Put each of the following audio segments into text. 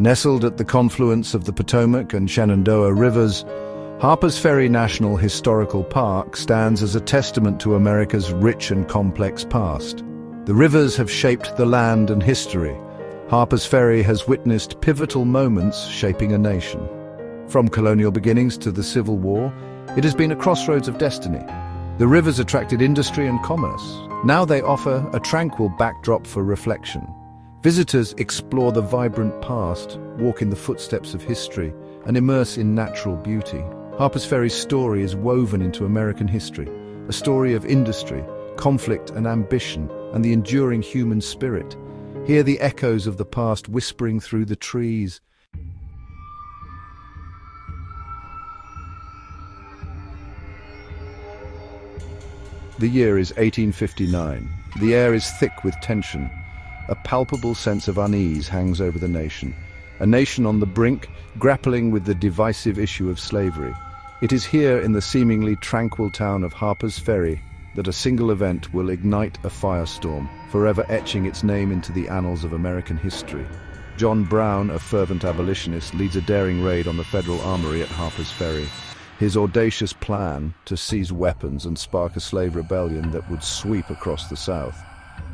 Nestled at the confluence of the Potomac and Shenandoah Rivers, Harpers Ferry National Historical Park stands as a testament to America's rich and complex past. The rivers have shaped the land and history. Harpers Ferry has witnessed pivotal moments shaping a nation. From colonial beginnings to the Civil War, it has been a crossroads of destiny. The rivers attracted industry and commerce. Now they offer a tranquil backdrop for reflection. Visitors explore the vibrant past, walk in the footsteps of history, and immerse in natural beauty. Harpers Ferry's story is woven into American history, a story of industry, conflict and ambition, and the enduring human spirit. Hear the echoes of the past whispering through the trees. The year is 1859. The air is thick with tension. A palpable sense of unease hangs over the nation. A nation on the brink, grappling with the divisive issue of slavery. It is here in the seemingly tranquil town of Harpers Ferry that a single event will ignite a firestorm, forever etching its name into the annals of American history. John Brown, a fervent abolitionist, leads a daring raid on the federal armory at Harpers Ferry. His audacious plan to seize weapons and spark a slave rebellion that would sweep across the South.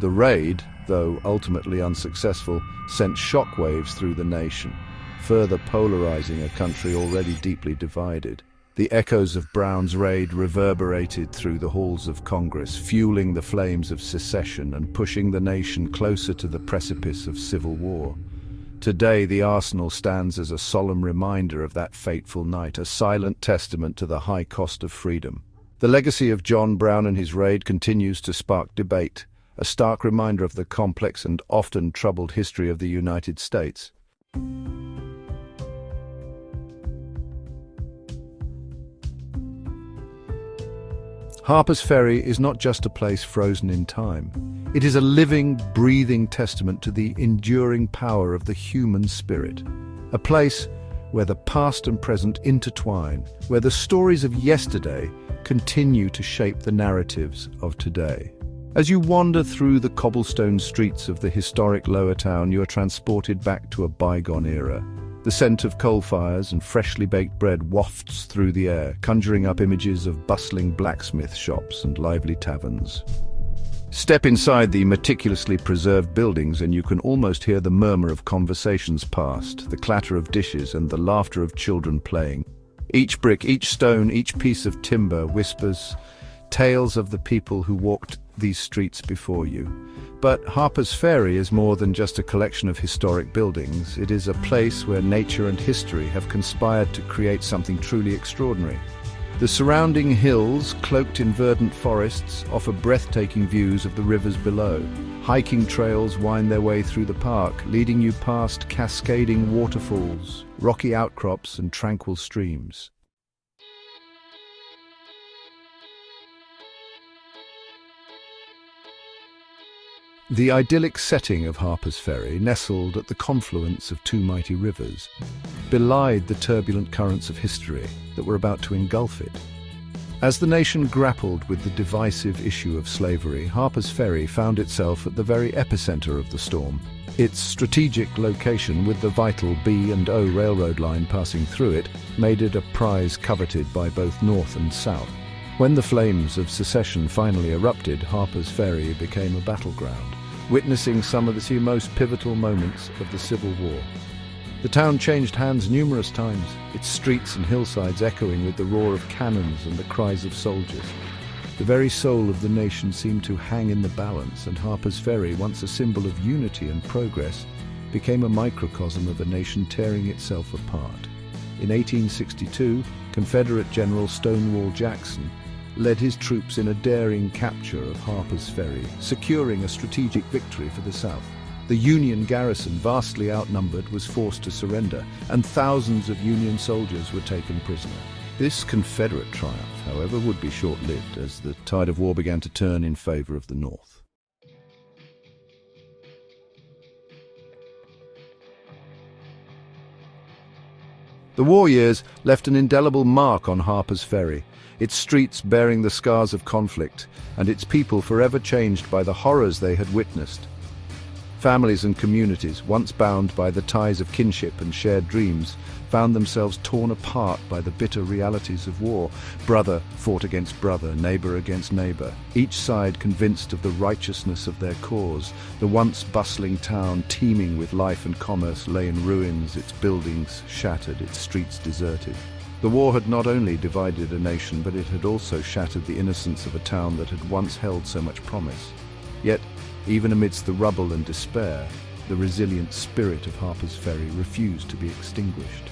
The raid, though ultimately unsuccessful, sent shockwaves through the nation, further polarizing a country already deeply divided. The echoes of Brown's raid reverberated through the halls of Congress, fueling the flames of secession and pushing the nation closer to the precipice of civil war. Today, the arsenal stands as a solemn reminder of that fateful night, a silent testament to the high cost of freedom. The legacy of John Brown and his raid continues to spark debate, a stark reminder of the complex and often troubled history of the United States. Harpers Ferry is not just a place frozen in time. It is a living, breathing testament to the enduring power of the human spirit. A place where the past and present intertwine, where the stories of yesterday continue to shape the narratives of today. As you wander through the cobblestone streets of the historic lower town, you are transported back to a bygone era. The scent of coal fires and freshly baked bread wafts through the air, conjuring up images of bustling blacksmith shops and lively taverns. Step inside the meticulously preserved buildings and you can almost hear the murmur of conversations past, the clatter of dishes and the laughter of children playing. Each brick, each stone, each piece of timber whispers tales of the people who walked these streets before you. But Harpers Ferry is more than just a collection of historic buildings. It is a place where nature and history have conspired to create something truly extraordinary. The surrounding hills, cloaked in verdant forests, offer breathtaking views of the rivers below. Hiking trails wind their way through the park, leading you past cascading waterfalls, rocky outcrops, and tranquil streams. The idyllic setting of Harpers Ferry, nestled at the confluence of two mighty rivers, belied the turbulent currents of history that were about to engulf it. As the nation grappled with the divisive issue of slavery, Harpers Ferry found itself at the very epicenter of the storm. Its strategic location, with the vital B&O railroad line passing through it, made it a prize coveted by both North and South. When the flames of secession finally erupted, Harpers Ferry became a battleground, witnessing some of the most pivotal moments of the Civil War. The town changed hands numerous times, its streets and hillsides echoing with the roar of cannons and the cries of soldiers. The very soul of the nation seemed to hang in the balance, and Harpers Ferry, once a symbol of unity and progress, became a microcosm of a nation tearing itself apart. In 1862, Confederate General Stonewall Jackson led his troops in a daring capture of Harpers Ferry, securing a strategic victory for the South. The Union garrison, vastly outnumbered, was forced to surrender, and thousands of Union soldiers were taken prisoner. This Confederate triumph, however, would be short-lived as the tide of war began to turn in favor of the North. The war years left an indelible mark on Harpers Ferry, its streets bearing the scars of conflict, and its people forever changed by the horrors they had witnessed. Families and communities, once bound by the ties of kinship and shared dreams, found themselves torn apart by the bitter realities of war. Brother fought against brother, neighbor against neighbor, each side convinced of the righteousness of their cause. The once bustling town, teeming with life and commerce, lay in ruins, its buildings shattered, its streets deserted. The war had not only divided a nation, but it had also shattered the innocence of a town that had once held so much promise. Yet, even amidst the rubble and despair, the resilient spirit of Harpers Ferry refused to be extinguished.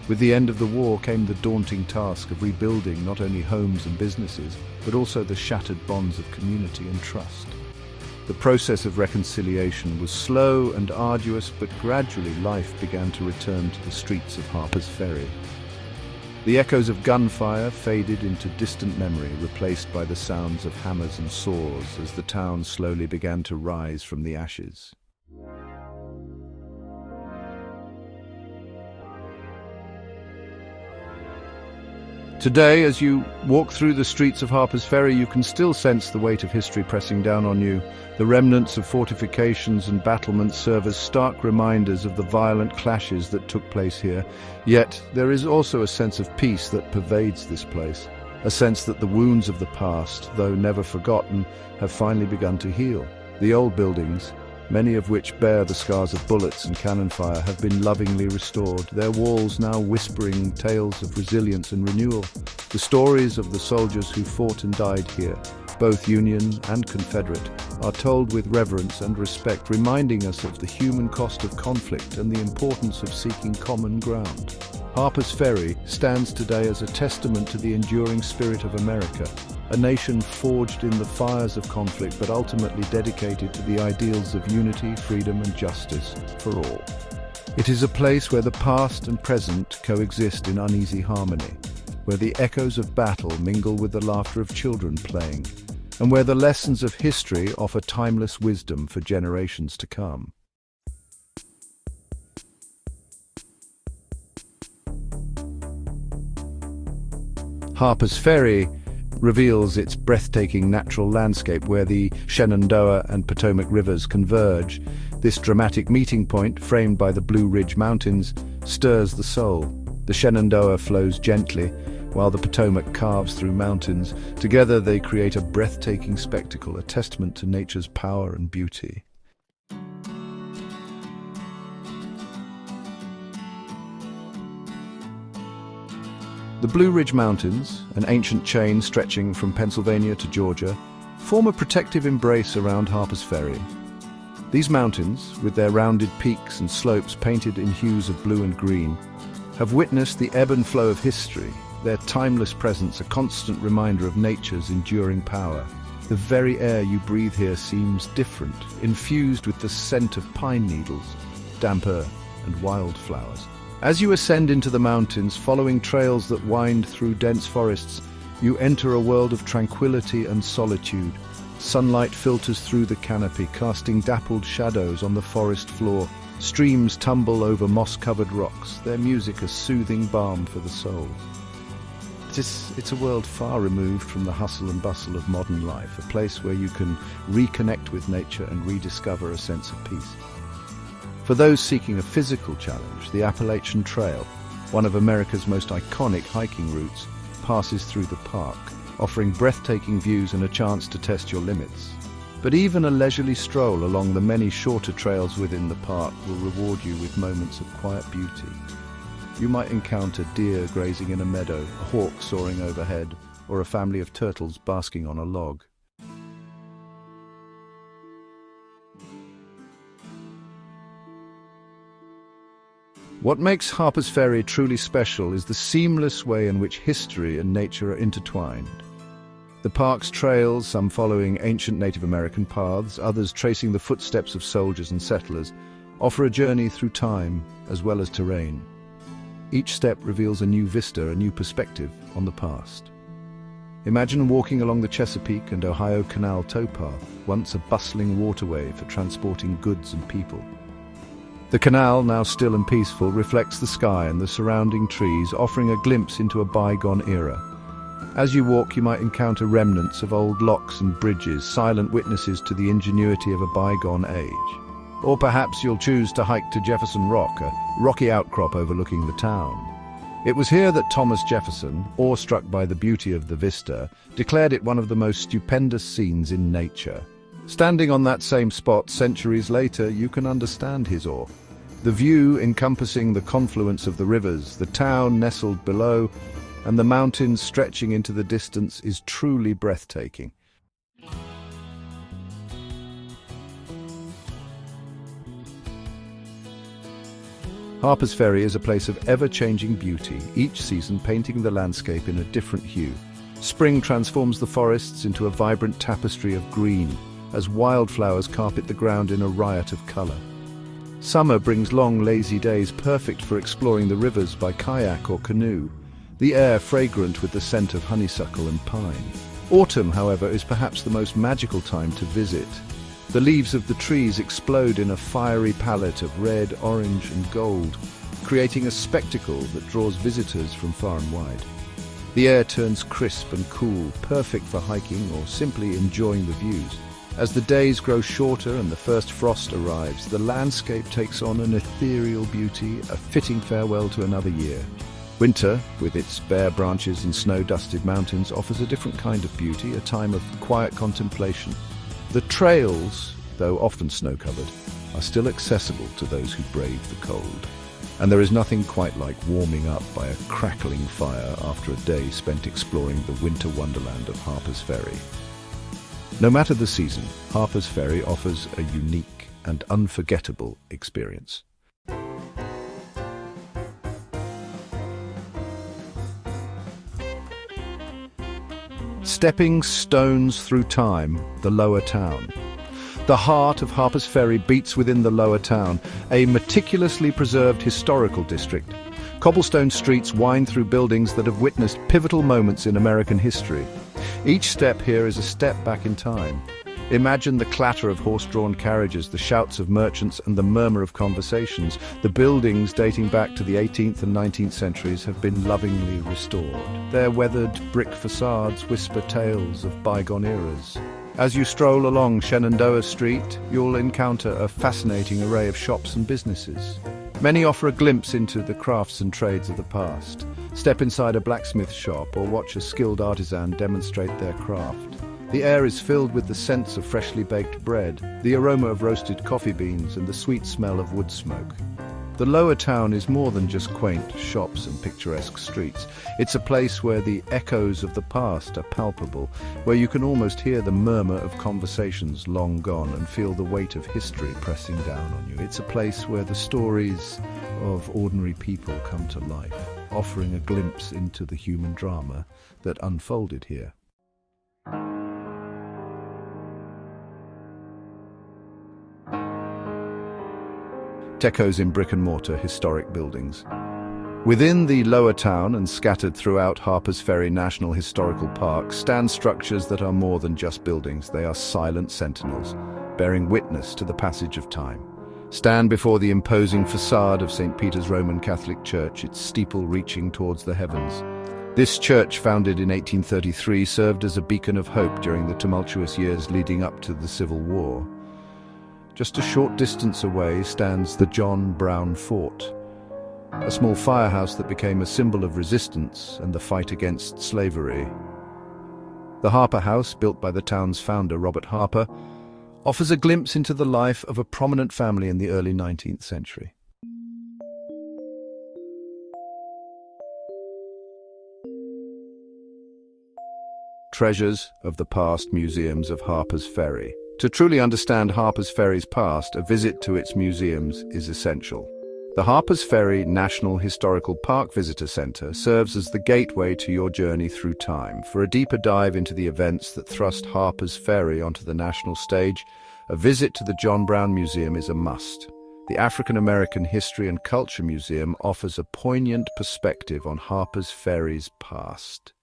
With the end of the war came the daunting task of rebuilding not only homes and businesses, but also the shattered bonds of community and trust. The process of reconciliation was slow and arduous, but gradually life began to return to the streets of Harpers Ferry. The echoes of gunfire faded into distant memory, replaced by the sounds of hammers and saws as the town slowly began to rise from the ashes. Today, as you walk through the streets of Harpers Ferry, you can still sense the weight of history pressing down on you. The remnants of fortifications and battlements serve as stark reminders of the violent clashes that took place here. Yet, there is also a sense of peace that pervades this place, a sense that the wounds of the past, though never forgotten, have finally begun to heal. The old buildings, many of which bear the scars of bullets and cannon fire, have been lovingly restored, their walls now whispering tales of resilience and renewal. The stories of the soldiers who fought and died here, both Union and Confederate, are told with reverence and respect, reminding us of the human cost of conflict and the importance of seeking common ground. Harpers Ferry stands today as a testament to the enduring spirit of America, a nation forged in the fires of conflict but ultimately dedicated to the ideals of unity, freedom and justice for all. It is a place where the past and present coexist in uneasy harmony, where the echoes of battle mingle with the laughter of children playing, and where the lessons of history offer timeless wisdom for generations to come. Harpers Ferry reveals its breathtaking natural landscape where the Shenandoah and Potomac Rivers converge. This dramatic meeting point, framed by the Blue Ridge Mountains, stirs the soul. The Shenandoah flows gently, while the Potomac carves through mountains. Together they create a breathtaking spectacle, a testament to nature's power and beauty. The Blue Ridge Mountains, an ancient chain stretching from Pennsylvania to Georgia, form a protective embrace around Harpers Ferry. These mountains, with their rounded peaks and slopes painted in hues of blue and green, have witnessed the ebb and flow of history, their timeless presence a constant reminder of nature's enduring power. The very air you breathe here seems different, infused with the scent of pine needles, damp earth, and wildflowers. As you ascend into the mountains, following trails that wind through dense forests, you enter a world of tranquility and solitude. Sunlight filters through the canopy, casting dappled shadows on the forest floor. Streams tumble over moss-covered rocks, their music a soothing balm for the soul. It's a world far removed from the hustle and bustle of modern life, a place where you can reconnect with nature and rediscover a sense of peace. For those seeking a physical challenge, the Appalachian Trail, one of America's most iconic hiking routes, passes through the park, offering breathtaking views and a chance to test your limits. But even a leisurely stroll along the many shorter trails within the park will reward you with moments of quiet beauty. You might encounter deer grazing in a meadow, a hawk soaring overhead, or a family of turtles basking on a log. What makes Harpers Ferry truly special is the seamless way in which history and nature are intertwined. The park's trails, some following ancient Native American paths, others tracing the footsteps of soldiers and settlers, offer a journey through time as well as terrain. Each step reveals a new vista, a new perspective on the past. Imagine walking along the Chesapeake and Ohio Canal towpath, once a bustling waterway for transporting goods and people. The canal, now still and peaceful, reflects the sky and the surrounding trees, offering a glimpse into a bygone era. As you walk, you might encounter remnants of old locks and bridges, silent witnesses to the ingenuity of a bygone age. Or perhaps you'll choose to hike to Jefferson Rock, a rocky outcrop overlooking the town. It was here that Thomas Jefferson, awestruck by the beauty of the vista, declared it one of the most stupendous scenes in nature. Standing on that same spot centuries later, you can understand his awe. The view encompassing the confluence of the rivers, the town nestled below, and the mountains stretching into the distance is truly breathtaking. Harpers Ferry is a place of ever-changing beauty, each season painting the landscape in a different hue. Spring transforms the forests into a vibrant tapestry of green, as wildflowers carpet the ground in a riot of color. Summer brings long, lazy days perfect for exploring the rivers by kayak or canoe, the air fragrant with the scent of honeysuckle and pine. Autumn, however, is perhaps the most magical time to visit. The leaves of the trees explode in a fiery palette of red, orange and gold, creating a spectacle that draws visitors from far and wide. The air turns crisp and cool, perfect for hiking or simply enjoying the views. As the days grow shorter and the first frost arrives, the landscape takes on an ethereal beauty, a fitting farewell to another year. Winter, with its bare branches and snow-dusted mountains, offers a different kind of beauty, a time of quiet contemplation. The trails, though often snow-covered, are still accessible to those who brave the cold. And there is nothing quite like warming up by a crackling fire after a day spent exploring the winter wonderland of Harpers Ferry. No matter the season, Harpers Ferry offers a unique and unforgettable experience. Stepping stones through time, the Lower Town. The heart of Harpers Ferry beats within the Lower Town, a meticulously preserved historical district. Cobblestone streets wind through buildings that have witnessed pivotal moments in American history. Each step here is a step back in time. Imagine the clatter of horse-drawn carriages, the shouts of merchants and the murmur of conversations. The buildings dating back to the 18th and 19th centuries have been lovingly restored. Their weathered brick facades whisper tales of bygone eras. As you stroll along Shenandoah Street, you'll encounter a fascinating array of shops and businesses. Many offer a glimpse into the crafts and trades of the past. Step inside a blacksmith shop or watch a skilled artisan demonstrate their craft. The air is filled with the scents of freshly baked bread, the aroma of roasted coffee beans, and the sweet smell of wood smoke. The Lower Town is more than just quaint shops and picturesque streets. It's a place where the echoes of the past are palpable, where you can almost hear the murmur of conversations long gone and feel the weight of history pressing down on you. It's a place where the stories of ordinary people come to life, offering a glimpse into the human drama that unfolded here. Decos in brick-and-mortar historic buildings. Within the Lower Town and scattered throughout Harpers Ferry National Historical Park stand structures that are more than just buildings. They are silent sentinels, bearing witness to the passage of time. Stand before the imposing facade of St. Peter's Roman Catholic Church, its steeple reaching towards the heavens. This church, founded in 1833, served as a beacon of hope during the tumultuous years leading up to the Civil War. Just a short distance away stands the John Brown Fort, a small firehouse that became a symbol of resistance and the fight against slavery. The Harper House, built by the town's founder, Robert Harper, offers a glimpse into the life of a prominent family in the early 19th century. Treasures of the Past museums of Harpers Ferry. To truly understand Harpers Ferry's past, a visit to its museums is essential. The Harpers Ferry National Historical Park Visitor Center serves as the gateway to your journey through time. For a deeper dive into the events that thrust Harpers Ferry onto the national stage, a visit to the John Brown Museum is a must. The African American History and Culture Museum offers a poignant perspective on Harpers Ferry's past.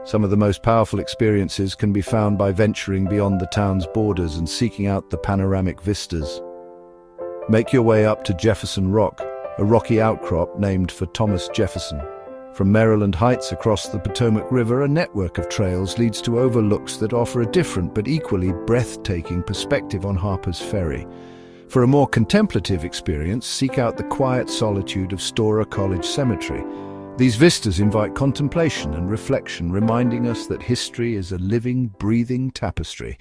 Some of the most powerful experiences can be found by venturing beyond the town's borders and seeking out the panoramic vistas. Make your way up to Jefferson Rock, a rocky outcrop named for Thomas Jefferson. From Maryland Heights across the Potomac River, a network of trails leads to overlooks that offer a different but equally breathtaking perspective on Harpers Ferry. For a more contemplative experience, seek out the quiet solitude of Storer College Cemetery. These vistas invite contemplation and reflection, reminding us that history is a living, breathing tapestry.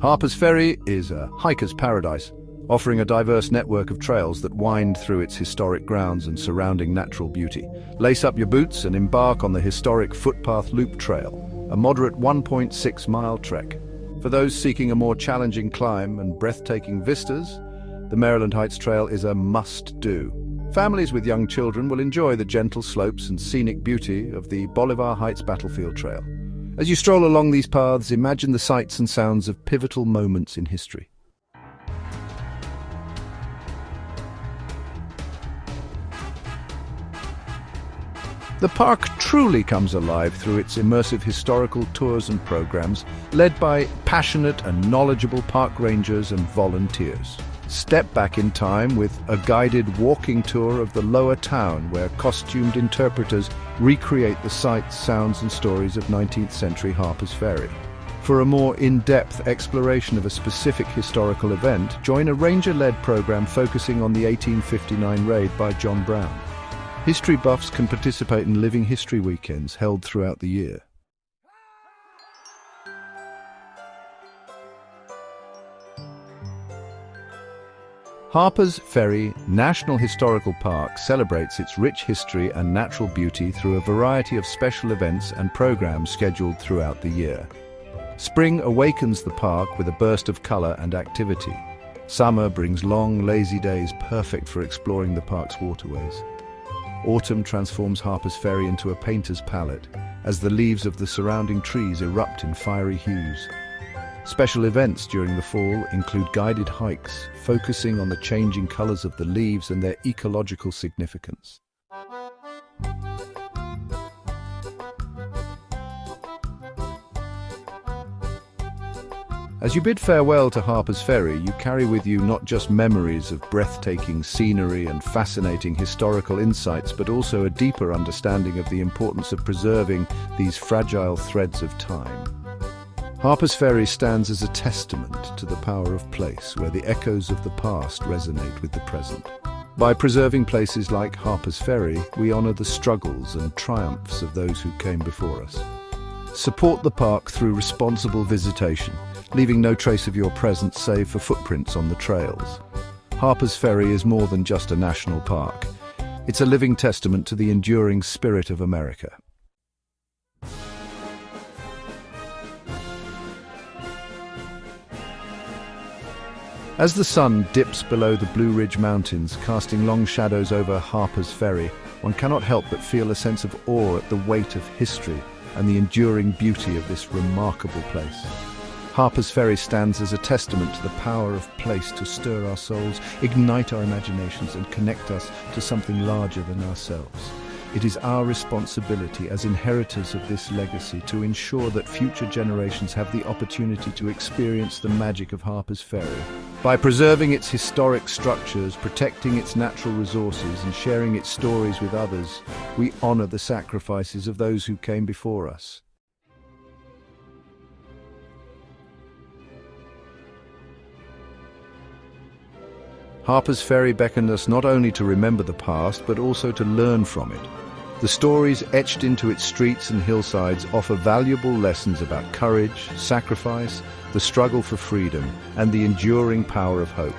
Harpers Ferry is a hiker's paradise, offering a diverse network of trails that wind through its historic grounds and surrounding natural beauty. Lace up your boots and embark on the historic Footpath Loop Trail, a moderate 1.6-mile trek. For those seeking a more challenging climb and breathtaking vistas, the Maryland Heights Trail is a must-do. Families with young children will enjoy the gentle slopes and scenic beauty of the Bolivar Heights Battlefield Trail. As you stroll along these paths, imagine the sights and sounds of pivotal moments in history. The park truly comes alive through its immersive historical tours and programs, led by passionate and knowledgeable park rangers and volunteers. Step back in time with a guided walking tour of the lower town, where costumed interpreters recreate the sights, sounds and stories of 19th century Harpers Ferry. For a more in-depth exploration of a specific historical event, join a ranger-led program focusing on the 1859 raid by John Brown. History buffs can participate in living history weekends held throughout the year. Harpers Ferry National Historical Park celebrates its rich history and natural beauty through a variety of special events and programs scheduled throughout the year. Spring awakens the park with a burst of color and activity. Summer brings long, lazy days perfect for exploring the park's waterways. Autumn transforms Harpers Ferry into a painter's palette as the leaves of the surrounding trees erupt in fiery hues. Special events during the fall include guided hikes, focusing on the changing colors of the leaves and their ecological significance. As you bid farewell to Harpers Ferry, you carry with you not just memories of breathtaking scenery and fascinating historical insights, but also a deeper understanding of the importance of preserving these fragile threads of time. Harpers Ferry stands as a testament to the power of place, where the echoes of the past resonate with the present. By preserving places like Harpers Ferry, we honor the struggles and triumphs of those who came before us. Support the park through responsible visitation, leaving no trace of your presence save for footprints on the trails. Harpers Ferry is more than just a national park. It's a living testament to the enduring spirit of America. As the sun dips below the Blue Ridge Mountains, casting long shadows over Harpers Ferry, one cannot help but feel a sense of awe at the weight of history and the enduring beauty of this remarkable place. Harpers Ferry stands as a testament to the power of place to stir our souls, ignite our imaginations, and connect us to something larger than ourselves. It is our responsibility as inheritors of this legacy to ensure that future generations have the opportunity to experience the magic of Harpers Ferry. By preserving its historic structures, protecting its natural resources, and sharing its stories with others, we honor the sacrifices of those who came before us. Harpers Ferry beckoned us not only to remember the past, but also to learn from it. The stories etched into its streets and hillsides offer valuable lessons about courage, sacrifice, the struggle for freedom, and the enduring power of hope.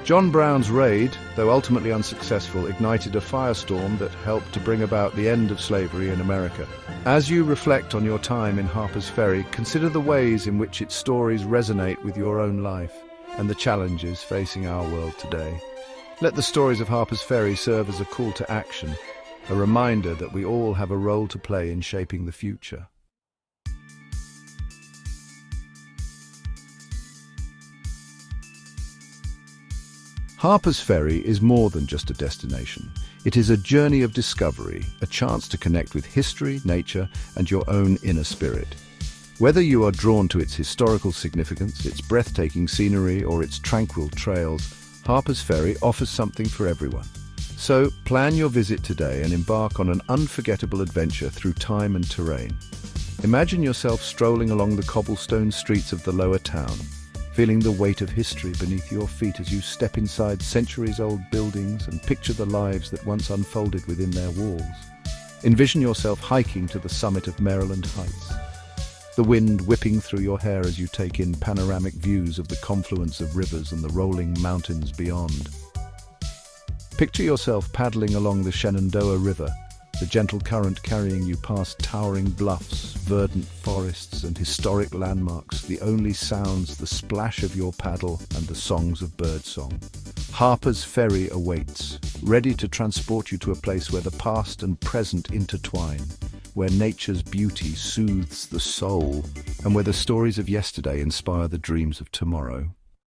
John Brown's raid, though ultimately unsuccessful, ignited a firestorm that helped to bring about the end of slavery in America. As you reflect on your time in Harpers Ferry, consider the ways in which its stories resonate with your own life and the challenges facing our world today. Let the stories of Harpers Ferry serve as a call to action, a reminder that we all have a role to play in shaping the future. Harpers Ferry is more than just a destination. It is a journey of discovery, a chance to connect with history, nature, and your own inner spirit. Whether you are drawn to its historical significance, its breathtaking scenery, or its tranquil trails, Harpers Ferry offers something for everyone. So, plan your visit today and embark on an unforgettable adventure through time and terrain. Imagine yourself strolling along the cobblestone streets of the lower town, feeling the weight of history beneath your feet as you step inside centuries-old buildings and picture the lives that once unfolded within their walls. Envision yourself hiking to the summit of Maryland Heights, the wind whipping through your hair as you take in panoramic views of the confluence of rivers and the rolling mountains beyond. Picture yourself paddling along the Shenandoah River, the gentle current carrying you past towering bluffs, verdant forests, and historic landmarks, the only sounds the splash of your paddle and the songs of birdsong. Harpers Ferry awaits, ready to transport you to a place where the past and present intertwine, where nature's beauty soothes the soul, and where the stories of yesterday inspire the dreams of tomorrow.